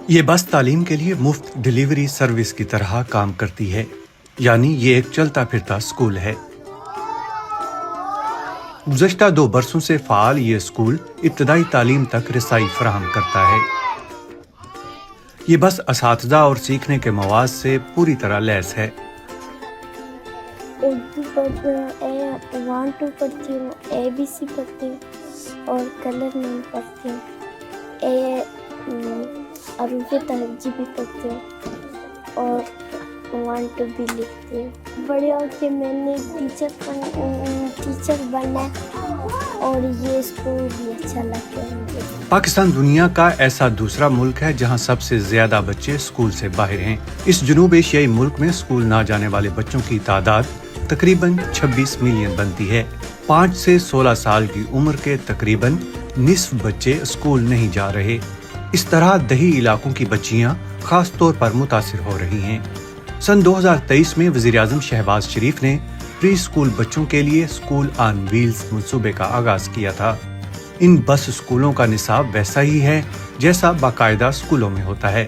یہ بس تعلیم کے لیے مفت ڈیلیوری سروس کی طرح کام کرتی ہے، یعنی یہ ایک چلتا پھرتا اسکول ہے۔ گزشتہ 2 برسوں سے فعال یہ اسکول ابتدائی تعلیم تک رسائی فراہم کرتا ہے۔ یہ بس اساتذہ اور سیکھنے کے مواد سے پوری طرح لیس ہے۔ اردو پڑھتی ہوں، 1 2 پڑھتی ہوں، ABC پڑھتی ہوں اور کلر نیم پڑھتی ہوں، حروف تہجی بھی پڑھتی ہوں اور 1 2 بھی لکھتی ہوں۔ بڑے ہو کے میں نے ٹیچر بنا اور یہ اسکول بھی اچھا لگتا ہے مجھے۔ پاکستان دنیا کا ایسا دوسرا ملک ہے جہاں سب سے زیادہ بچے اسکول سے باہر ہیں۔ اس جنوب ایشیائی ملک میں اسکول نہ جانے والے بچوں کی تعداد تقریباً 26 ملین بنتی ہے۔ 5 سے 16 سال کی عمر کے تقریباً نصف بچے اسکول نہیں جا رہے۔ اس طرح دیہی علاقوں کی بچیاں خاص طور پر متاثر ہو رہی ہیں۔ سن 2023 میں وزیراعظم شہباز شریف نے پری اسکول بچوں کے لیے اسکول آن ویلز منصوبے کا آغاز کیا تھا۔ ان بس اسکولوں کا نصاب ویسا ہی ہے جیسا باقاعدہ اسکولوں میں ہوتا ہے۔